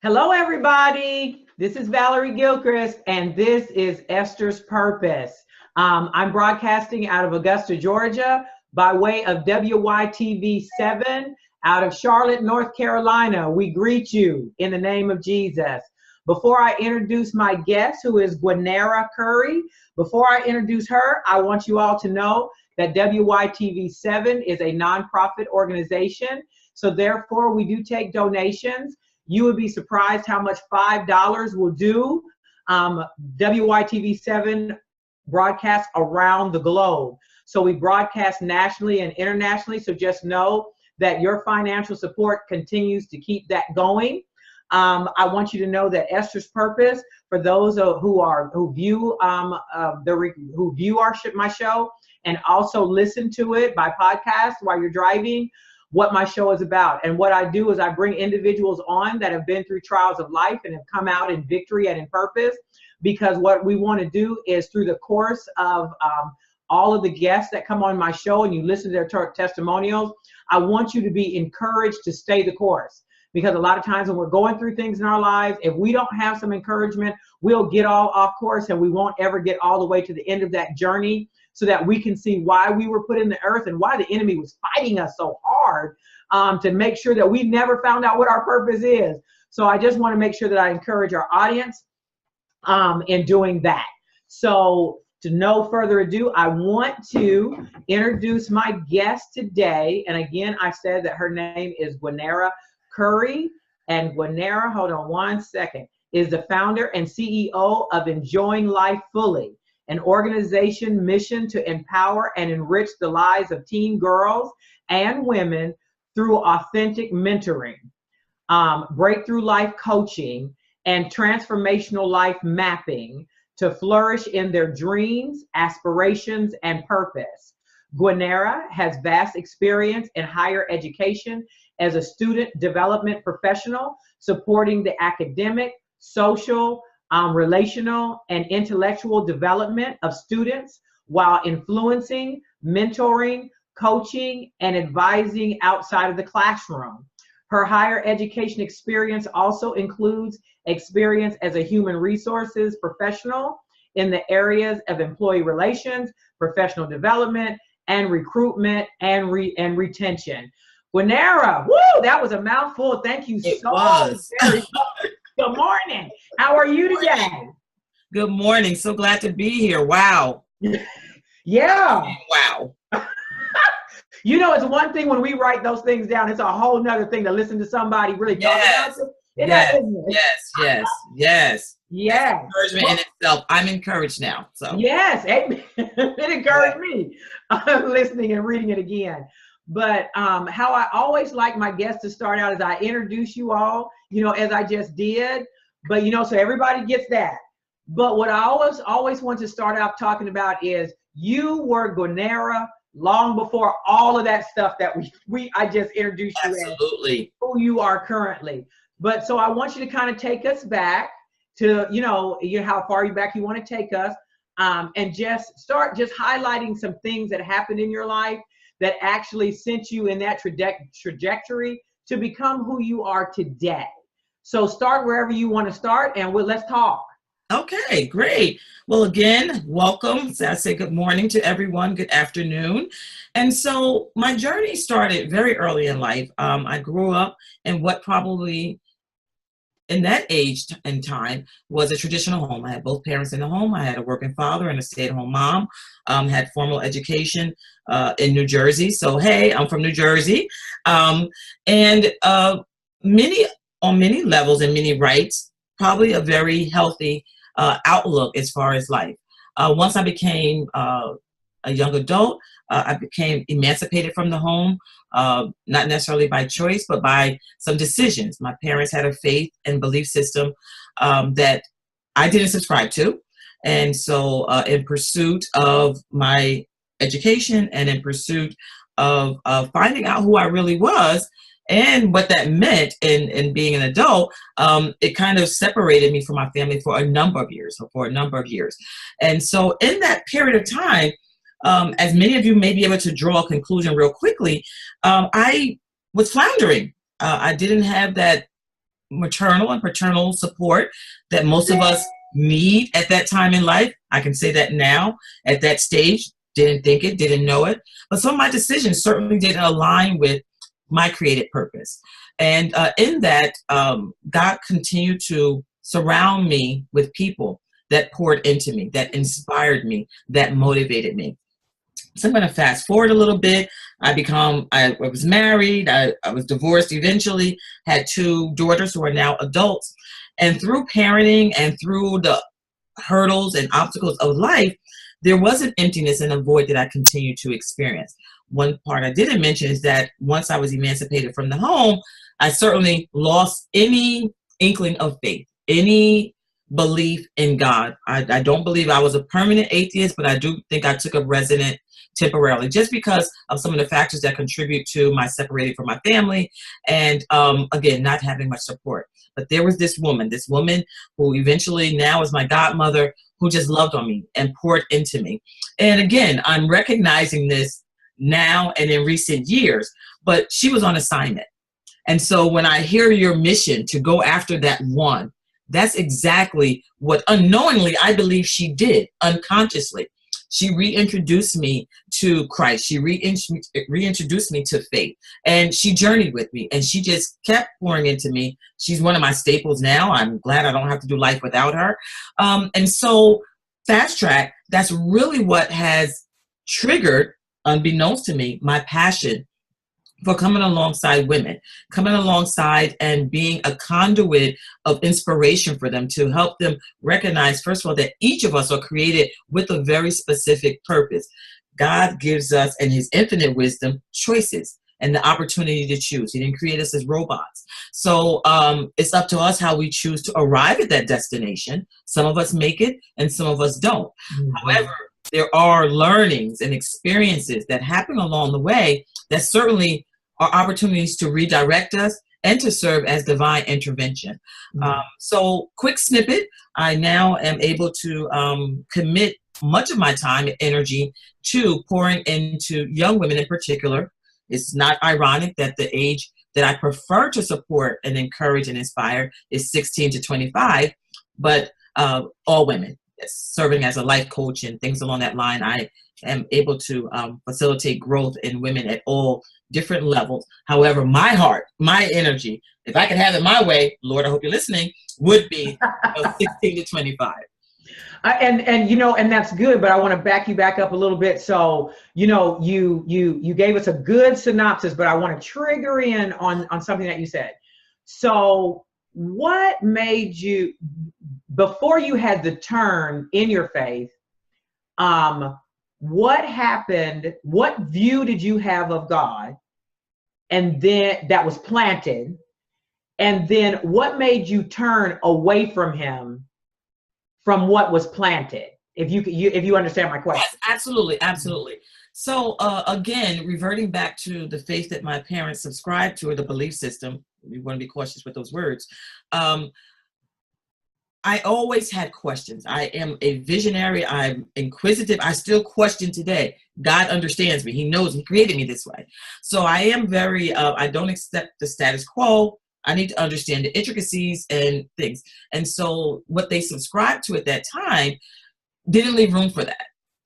Hello, everybody. This is Valerie Gilchrist, and this is Esther's Purpose. I'm broadcasting out of Augusta, Georgia, by way of WYTV7 out of Charlotte, North Carolina. We greet you in the name of Jesus. Before I introduce my guest, who is Guinera Curry, before I introduce her, I want you all to know that WYTV7 is a nonprofit organization. So therefore, we do take donations. You would be surprised how much $5 will do. WYTV7 broadcasts around the globe. So we broadcast nationally and internationally. So just know that your financial support continues to keep that going. I want you to know that Esther's Purpose, for those who view my show and also listen to it by podcast while you're driving, what my show is about. And what I do is I bring individuals on that have been through trials of life and have come out in victory and in purpose, because what we want to do is, through the course of all of the guests that come on my show and you listen to their testimonials, I want you to be encouraged to stay the course. Because a lot of times when we're going through things in our lives, if we don't have some encouragement, we'll get all off course and we won't ever get all the way to the end of that journey, so that we can see why we were put in the earth and why the enemy was fighting us so hard to make sure that we never found out what our purpose is. So I just want to make sure that I encourage our audience in doing that. So to no further ado, I want to introduce my guest today. And again, I said that her name is Guinera Curry. And Guinera, hold on one second, is the founder and CEO of Enjoying Life Fully, an organization mission to empower and enrich the lives of teen girls and women through authentic mentoring, breakthrough life coaching, and transformational life mapping to flourish in their dreams, aspirations, and purpose. Guinera has vast experience in higher education as a student development professional, supporting the academic, social, relational, and intellectual development of students while influencing, mentoring, coaching, and advising outside of the classroom. Her higher education experience also includes experience as a human resources professional in the areas of employee relations, professional development, and recruitment and retention. Guinera, woo, that was a mouthful. Thank you so very much. Good morning. How are you today? Good morning. So glad to be here. Wow. Yeah. Wow. You know, it's one thing when we write those things down. It's a whole nother thing to listen to somebody really talk about it. Yes. Yeah. Encouragement in itself. I'm encouraged now. So yes, amen. It encouraged me listening and reading it again. But how I always like my guests to start out is I introduce you all, as I just did. But, so everybody gets that. But what I always want to start out talking about is you were Guinera long before all of that stuff that I just introduced you as, who you are currently. But so I want you to kind of take us back to, how far back you want to take us, and just start highlighting some things that happened in your life that actually sent you in that trajectory to become who you are today. So start wherever you want to start, and let's talk. Okay, great. Well, again, welcome. So I say good morning to everyone. Good afternoon. And so my journey started very early in life. I grew up in what probably in that age and time was a traditional home. I had both parents in the home. I had a working father and a stay-at-home mom. Had formal education in New Jersey. So, hey, I'm from New Jersey. And on many levels and many rights, probably a very healthy outlook as far as life. Once I became a young adult, I became emancipated from the home, not necessarily by choice, but by some decisions. My parents had a faith and belief system that I didn't subscribe to. And so in pursuit of my education and in pursuit of finding out who I really was and what that meant in being an adult, it kind of separated me from my family for a number of years. And so in that period of time, as many of you may be able to draw a conclusion real quickly, I was floundering. I didn't have that maternal and paternal support that most of us need at that time in life. I can say that now. At that stage, didn't think it, didn't know it. But some of my decisions certainly didn't align with my created purpose. And in that, God continued to surround me with people that poured into me, that inspired me, that motivated me. So I'm going to fast forward a little bit. I was married. I was divorced eventually, had 2 daughters who are now adults. And through parenting and through the hurdles and obstacles of life, there was an emptiness and a void that I continued to experience. One part I didn't mention is that once I was emancipated from the home, I certainly lost any inkling of faith, any belief in God. I don't believe I was a permanent atheist, but I do think I took up resident temporarily, just because of some of the factors that contribute to my separating from my family and, again, not having much support. But there was this woman who eventually now is my godmother, who just loved on me and poured into me. And again, I'm recognizing this now and in recent years, but she was on assignment. And so when I hear your mission to go after that one, that's exactly what unknowingly I believe she did unconsciously. She reintroduced me to Christ. She reintroduced me to faith, and she journeyed with me, and she just kept pouring into me. She's one of my staples now. I'm glad I don't have to do life without her. And so fast track, that's really what has triggered, unbeknownst to me, my passion for coming alongside women, coming alongside and being a conduit of inspiration for them, to help them recognize, first of all, that each of us are created with a very specific purpose. God gives us, in his infinite wisdom, choices and the opportunity to choose. He didn't create us as robots. So it's up to us how we choose to arrive at that destination. Some of us make it and some of us don't. Mm-hmm. However, there are learnings and experiences that happen along the way that certainly are opportunities to redirect us and to serve as divine intervention. Mm-hmm. So quick snippet, I now am able to commit much of my time and energy to pouring into young women in particular. It's not ironic that the age that I prefer to support and encourage and inspire is 16 to 25, but all women. Serving as a life coach and things along that line, I am able to facilitate growth in women at all different levels. However, my heart, my energy, if I could have it my way, Lord, I hope you're listening, would be 16 to 25. And that's good, but I want to back you back up a little bit. So, you gave us a good synopsis, but I want to trigger in on something that you said. So what made you, before you had the turn in your faith, what happened? What view did you have of God? And then that was planted. And then what made you turn away from him from what was planted? If you understand my question. Yes, absolutely. Absolutely. So again, reverting back to the faith that my parents subscribed to, or the belief system, we want to be cautious with those words. I always had questions. I am a visionary. I'm inquisitive. I still question today. God understands me. He knows he created me this way. So I am very, I don't accept the status quo. I need to understand the intricacies and things. And so what they subscribed to at that time didn't leave room for that.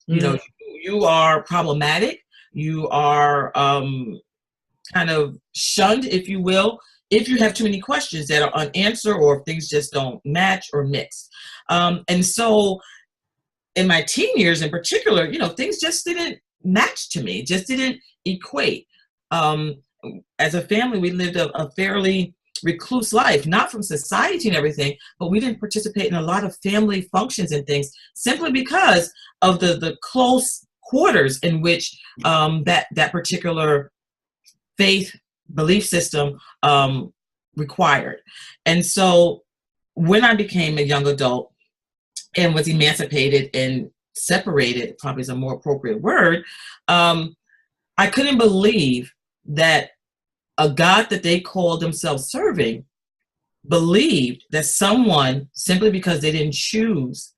Mm-hmm. You are problematic. You are kind of shunned, if you will, if you have too many questions that are unanswered or if things just don't match or mix. And so in my teen years in particular, things just didn't match to me, just didn't equate. As a family, we lived a fairly recluse life, not from society and everything, but we didn't participate in a lot of family functions and things simply because of the close quarters in which that particular faith belief system required. And so when I became a young adult and was emancipated and separated, probably is a more appropriate word, I couldn't believe that a God that they called themselves serving believed that someone, simply because they didn't choose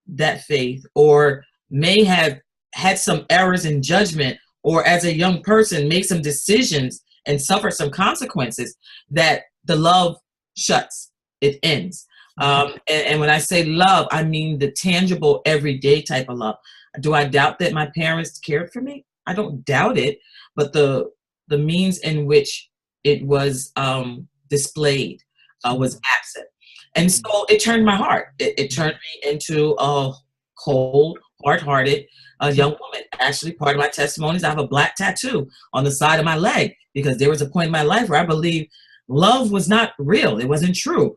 that faith or may have had some errors in judgment, or as a young person make some decisions and suffer some consequences, that the love shuts. It ends. And when I say love, I mean the tangible, everyday type of love. Do I doubt that my parents cared for me? I don't doubt it, but the means in which it was displayed was absent. And so it turned my heart. It turned me into a cold, hard-hearted young woman. Actually, part of my testimony is I have a black tattoo on the side of my leg because there was a point in my life where I believed love was not real. It wasn't true.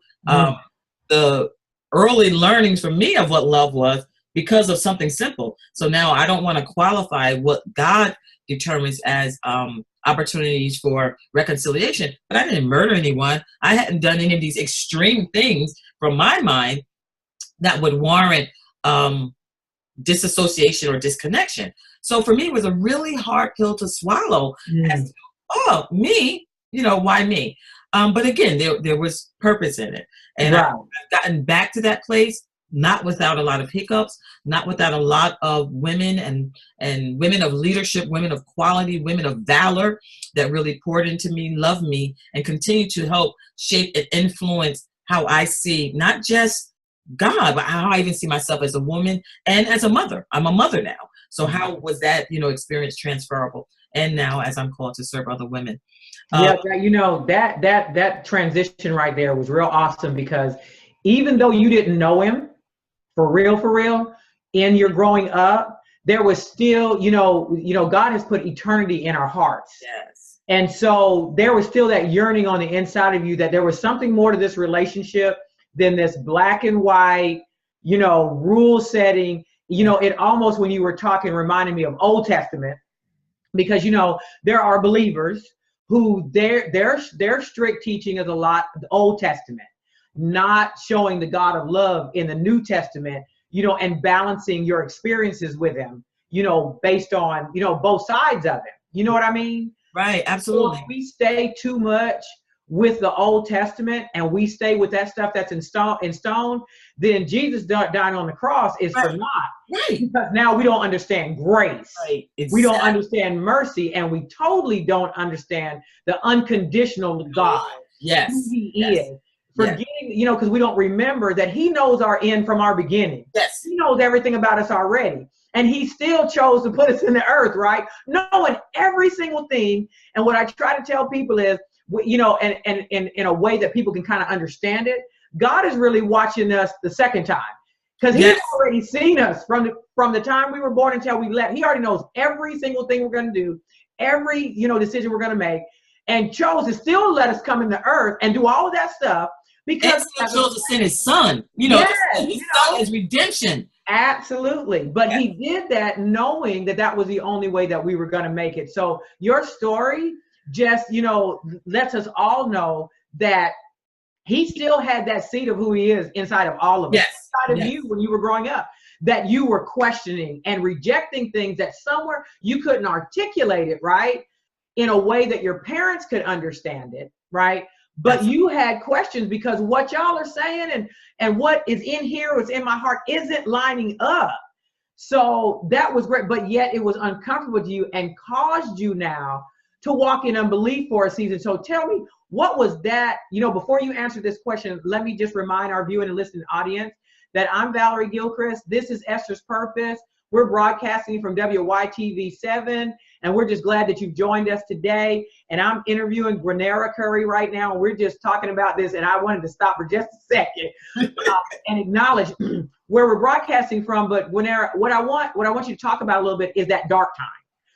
The early learnings for me of what love was because of something simple. So now I don't want to qualify what God determines as opportunities for reconciliation, but I didn't murder anyone. I hadn't done any of these extreme things from my mind that would warrant disassociation or disconnection. So for me, it was a really hard pill to swallow. As, oh, me, why me? But again, there was purpose in it. And I've gotten back to that place, not without a lot of hiccups, not without a lot of women and women of leadership, women of quality, women of valor that really poured into me, loved me, and continue to help shape and influence how I see not just God, but how I even see myself as a woman and as a mother. I'm a mother now. So how was that, experience transferable? And now as I'm called to serve other women. That transition right there was real awesome because even though you didn't know him for real, in your growing up, there was still, God has put eternity in our hearts. Yes. And so there was still that yearning on the inside of you that there was something more to this relationship than this black and white, rule setting. It almost, when you were talking, reminded me of Old Testament, because, there are believers who their strict teaching is a lot of the Old Testament, not showing the God of love in the New Testament, and balancing your experiences with him, based on, both sides of it. You know what I mean? Right. Absolutely. So if we stay too much with the Old Testament and we stay with that stuff that's in stone, then Jesus dying on the cross is for naught. Right. Because now we don't understand grace. Right. Exactly. We don't understand mercy, and we totally don't understand the unconditional God. Yes. Who he is. Forgetting, because we don't remember that he knows our end from our beginning. Yes. He knows everything about us already. And he still chose to put us in the earth, right? Knowing every single thing. And what I try to tell people is, and in a way that people can kind of understand it, God is really watching us the second time, because he's already seen us from the time we were born until we left. He already knows every single thing we're going to do, every decision we're going to make, and chose to still let us come in the earth and do all of that stuff because he chose to send his son. His son is redemption. Absolutely. But he did that knowing that was the only way that we were going to make it. So your story just, lets us all know that he still had that seed of who he is inside of all of us, inside of you when you were growing up, that you were questioning and rejecting things that somewhere you couldn't articulate it, right, in a way that your parents could understand it, right? But you had questions because what y'all are saying and what is in here, what's in my heart, isn't lining up. So that was great, but yet it was uncomfortable to you and caused you now to walk in unbelief for a season. So tell me, what was that? Before you answer this question, let me just remind our viewing and listening audience that I'm Valerie Gilchrist. This is Esther's Purpose. We're broadcasting from WYTV7, and we're just glad that you've joined us today. And I'm interviewing Guinera Curry right now, and we're just talking about this, and I wanted to stop for just a second and acknowledge where we're broadcasting from. But Guinera, what I want you to talk about a little bit is that dark time.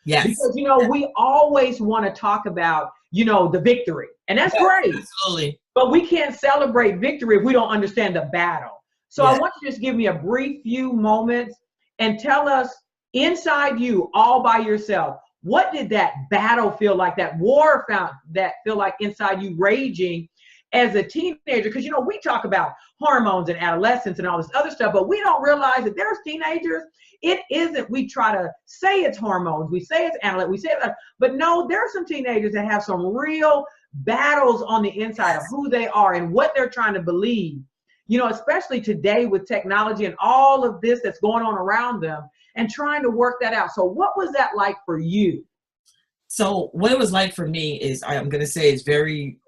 Yes. Because, we always want to talk about, the victory. And that's great. Absolutely. But we can't celebrate victory if we don't understand the battle. So I want you to just give me a brief few moments and tell us, inside you, all by yourself, what did that battle feel like, that war feel like inside you raging as a teenager? Because, we talk about hormones and adolescence and all this other stuff, but we don't realize that there's teenagers. It isn't, we try to say it's hormones, we say it's adolescence, we say it, but no, there are some teenagers that have some real battles on the inside of who they are and what they're trying to believe, especially today with technology and all of this that's going on around them and trying to work that out. So what was that like for you? So what it was like for me is, I'm going to say, is very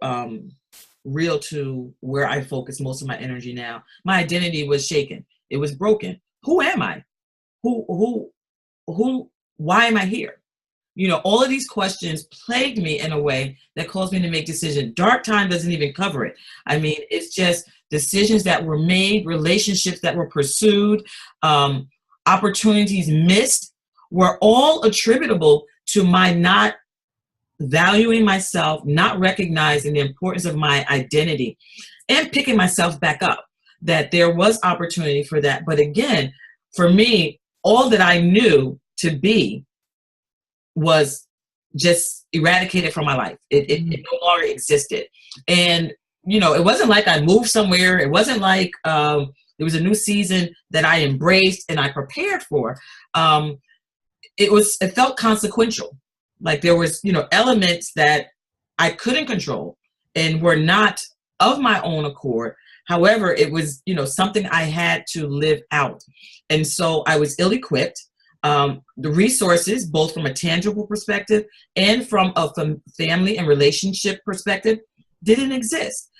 real to where I focus most of my energy now. My identity was shaken. It was broken. Who am I? Why am I here? You know, all of these questions plagued me in a way that caused me to make decisions. Dark time doesn't even cover it. I mean, it's just decisions that were made, relationships that were pursued, opportunities missed, were all attributable to my not valuing myself, not recognizing the importance of my identity, and picking myself back up, that there was opportunity for that. But again, for me, all that I knew to be was just eradicated from my life. It no longer existed. And, you know, it wasn't like I moved somewhere. It wasn't like it was a new season that I embraced and I prepared for. It felt consequential. Like there was, you know, elements that I couldn't control and were not of my own accord. However, it was, you know, something I had to live out. And so I was ill-equipped. The resources, both from a tangible perspective and from a family and relationship perspective, didn't exist.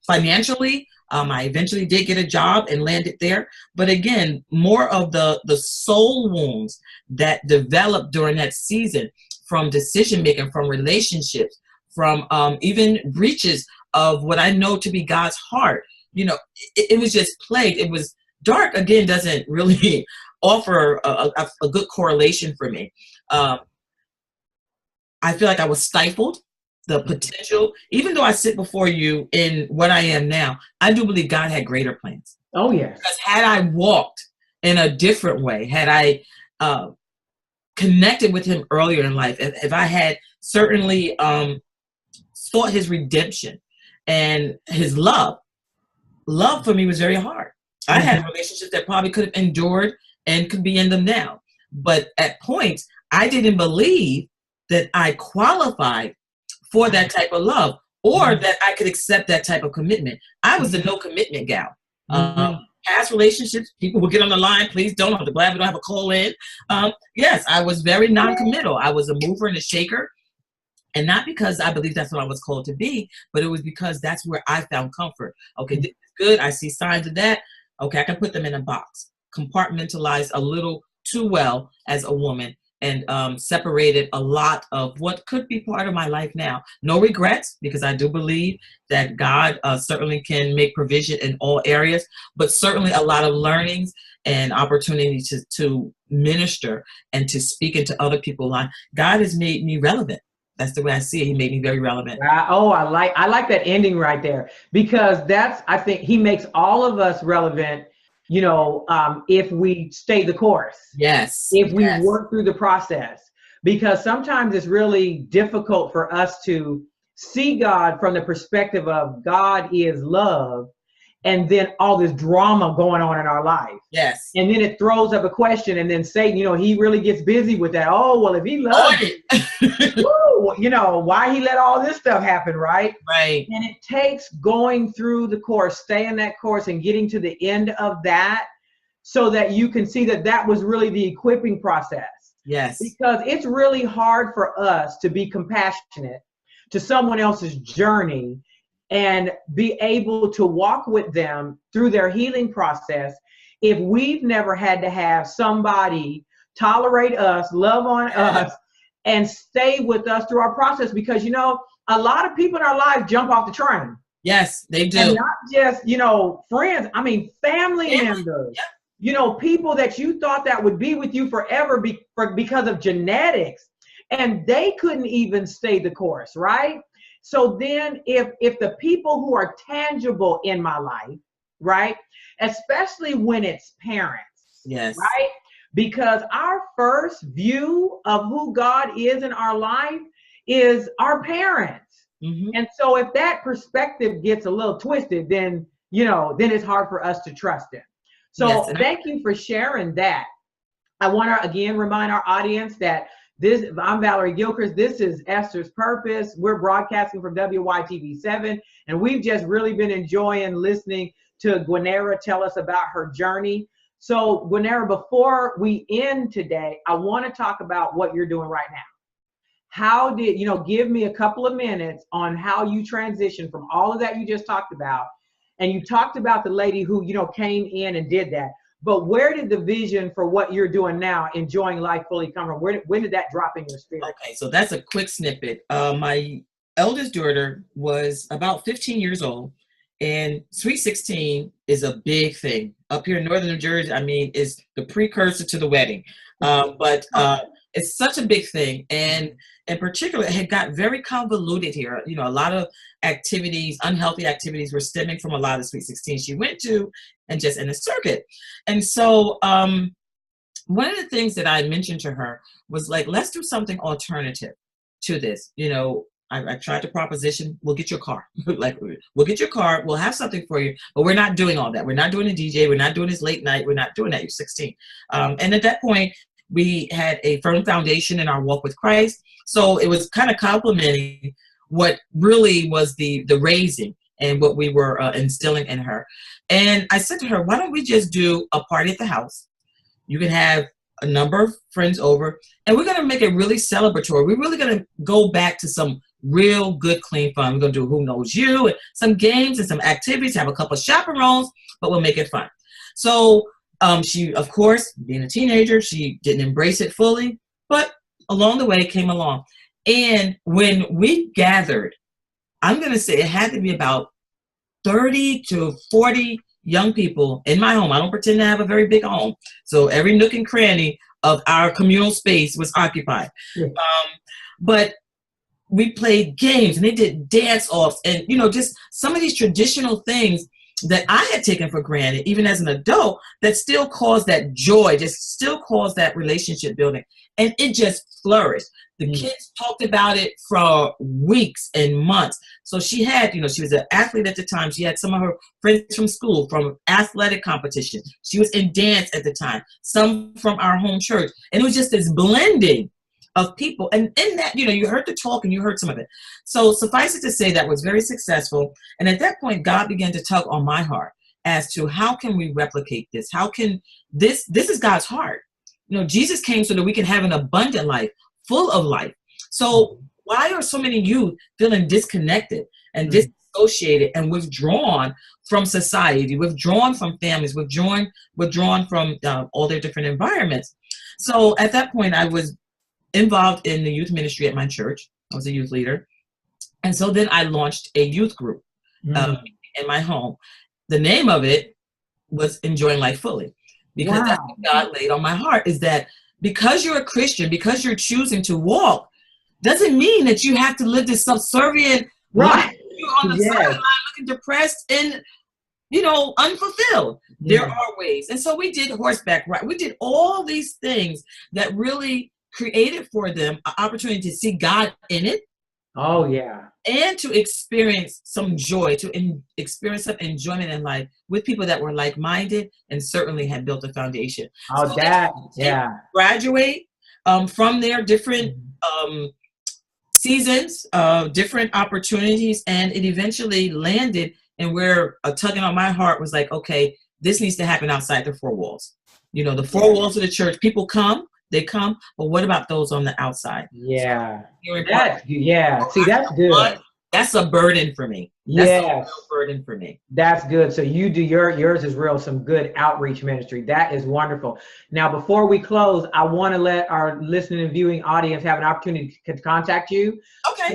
Financially, I eventually did get a job and landed there. But again, more of the soul wounds that developed during that season, from decision making, from relationships, from even breaches of what I know to be God's heart. You know, it was just plagued. It was dark. Again, doesn't really offer a good correlation for me. I feel like I was stifled. The potential, even though I sit before you in what I am now, I do believe God had greater plans. Oh, yes. Because had I walked in a different way, had I connected with him earlier in life, if I had certainly sought his redemption and his love for me was very hard. I had relationships that probably could have endured and could be in them now. But at points, I didn't believe that I qualified for that type of love, or that I could accept that type of commitment. I was the no commitment gal. Past relationships, people would get on the line, please don't, I'm glad we don't have a call in. Yes, I was very non-committal. I was a mover and a shaker. And not because I believe that's what I was called to be, but it was because that's where I found comfort. Okay, this is good. I see signs of that. Okay, I can put them in a box. Compartmentalized a little too well as a woman, and separated a lot of what could be part of my life now. No regrets, because I do believe that God certainly can make provision in all areas, but certainly a lot of learnings and opportunity to minister and to speak into other people's lives. God has made me relevant. That's the way I see it. He made me very relevant. I like that ending right there, because I think he makes all of us relevant, you know, if we stay the course. Yes. If we work through the process, because sometimes it's really difficult for us to see God from the perspective of God is love, and then all this drama going on in our life. Yes. And then it throws up a question, and then Satan, you know, he really gets busy with that. Oh, well, if he loves you, woo, you know, why he let all this stuff happen, right? Right. And it takes going through the course, staying that course and getting to the end of that, so that you can see that that was really the equipping process. Yes. Because it's really hard for us to be compassionate to someone else's journey and be able to walk with them through their healing process if we've never had to have somebody tolerate us, love on us, and stay with us through our process. Because, you know, a lot of people in our lives jump off the train. Yes, they do. And not just, you know, friends, I mean, family members. Yep. You know, people that you thought that would be with you forever because of genetics, and they couldn't even stay the course, right? So then if the people who are tangible in my life, right, especially when it's parents, yes, right, because our first view of who God is in our life is our parents. And so if that perspective gets a little twisted, then, you know, then it's hard for us to trust Him. So thank you for sharing that. I want to again remind our audience that I'm Valerie Gilchrist. This is Esther's Purpose. We're broadcasting from WYTV7, and we've just really been enjoying listening to Guinera tell us about her journey. So Guinera, before we end today, I want to talk about what you're doing right now. How did, give me a couple of minutes on how you transitioned from all of that you just talked about. And you talked about the lady who, came in and did that. But where did the vision for what you're doing now, enjoying life fully, come from? When did that drop in your spirit? Okay, so that's a quick snippet. My eldest daughter was about 15 years old, and Sweet 16 is a big thing. Up here in Northern New Jersey, I mean, is the precursor to the wedding. But it's such a big thing. And in particular, it had got very convoluted here. A lot of activities, unhealthy activities were stemming from a lot of Sweet 16 she went to and just in the circuit. And so one of the things that I mentioned to her was like, let's do something alternative to this. I tried to proposition, we'll get your car. Like, we'll get your car, we'll have something for you, but we're not doing all that. We're not doing a DJ, we're not doing this late night, we're not doing that, you're 16. And at that point, we had a firm foundation in our walk with Christ. So it was kind of complementing what really was the raising and what we were instilling in her. And I said to her, why don't we just do a party at the house? You can have a number of friends over, and we're going to make it really celebratory. We're really going to go back to some real good, clean fun. We're going to do Who Knows You and some games and some activities, have a couple of chaperones, but we'll make it fun. So she, of course, being a teenager, she didn't embrace it fully, but along the way it came along. And when we gathered, I'm going to say it had to be about 30 to 40 young people in my home. I don't pretend to have a very big home. So every nook and cranny of our communal space was occupied. Yeah. But we played games and they did dance offs and, just some of these traditional things that I had taken for granted, even as an adult, that still caused that joy, just still caused that relationship building. And it just flourished. The kids talked about it for weeks and months. So she had, she was an athlete at the time. She had some of her friends from school, from athletic competition. She was in dance at the time, some from our home church. And it was just this blending of people. And in that, you heard the talk and you heard some of it. So suffice it to say that was very successful. And at that point, God began to tug on my heart as to how can we replicate this? How can this is God's heart. Jesus came so that we can have an abundant life, full of life. So why are so many youth feeling disconnected and disassociated and withdrawn from society, withdrawn from families, withdrawn from all their different environments? So at that point, I was involved in the youth ministry at my church. I was a youth leader. And so then I launched a youth group in my home. The name of it was Enjoying Life Fully, because that's what God laid on my heart, is that because you're a Christian, because you're choosing to walk, doesn't mean that you have to live this subservient life. You're on the sideline looking depressed and, unfulfilled. There are ways. And so we did horseback ride. We did all these things that really created for them an opportunity to see God in it. Oh, yeah. And to experience some joy, to experience some enjoyment in life with people that were like-minded and certainly had built a foundation. Oh, so graduate from their different seasons, different opportunities, and it eventually landed in where a tugging on my heart was like, okay, this needs to happen outside the four walls. The four walls of the church, people come, they come, but what about those on the outside? Yeah. See, that's good. That's a burden for me. That's a real burden for me. That's good. So you do yours is real, some good outreach ministry. That is wonderful. Now, before we close, I want to let our listening and viewing audience have an opportunity to contact you. Okay.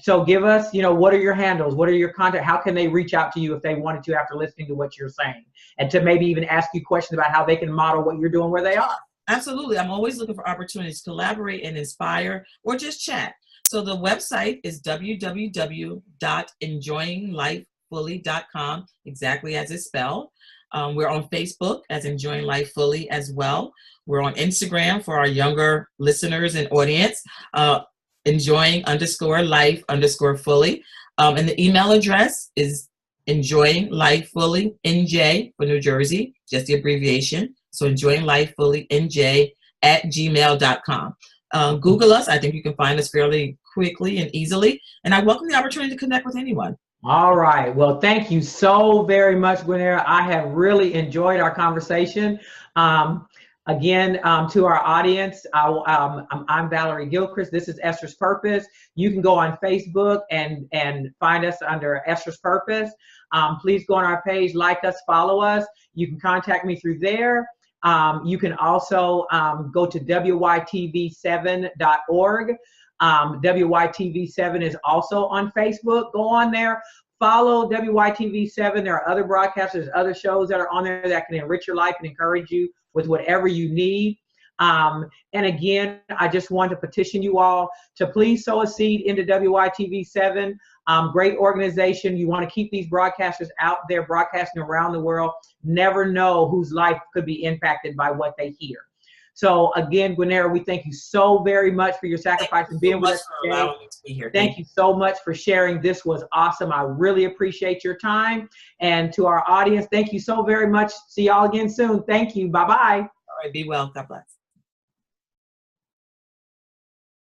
So give us, what are your handles? What are your contact? How can they reach out to you if they wanted to after listening to what you're saying? And to maybe even ask you questions about how they can model what you're doing where they are. Absolutely. I'm always looking for opportunities to collaborate and inspire or just chat. So the website is www.enjoyinglifefully.com, exactly as it's spelled. We're on Facebook as Enjoying Life Fully as well. We're on Instagram for our younger listeners and audience, enjoying_life_fully. And the email address is enjoyinglifefully, NJ for New Jersey, just the abbreviation. So enjoyinglifefully@gmail.com. Google us. I think you can find us fairly quickly and easily. And I welcome the opportunity to connect with anyone. All right. Well, thank you so very much, Guinera. I have really enjoyed our conversation. Again, to our audience, I'm Valerie Gilchrist. This is Esther's Purpose. You can go on Facebook and find us under Esther's Purpose. Please go on our page, like us, follow us. You can contact me through there. You can also go to WYTV7.org. WYTV7 is also on Facebook. Go on there. Follow WYTV7. There are other broadcasters, other shows that are on there that can enrich your life and encourage you with whatever you need. And again, I just want to petition you all to please sow a seed into WYTV7. Great organization. You want to keep these broadcasters out there broadcasting around the world. Never know whose life could be impacted by what they hear. So again, Guinera, we thank you so very much for your sacrifice and being with us today. Thank you so much for sharing. This was awesome. I really appreciate your time. And to our audience, thank you so very much. See y'all again soon. Thank you. Bye-bye. All right, be well. God bless.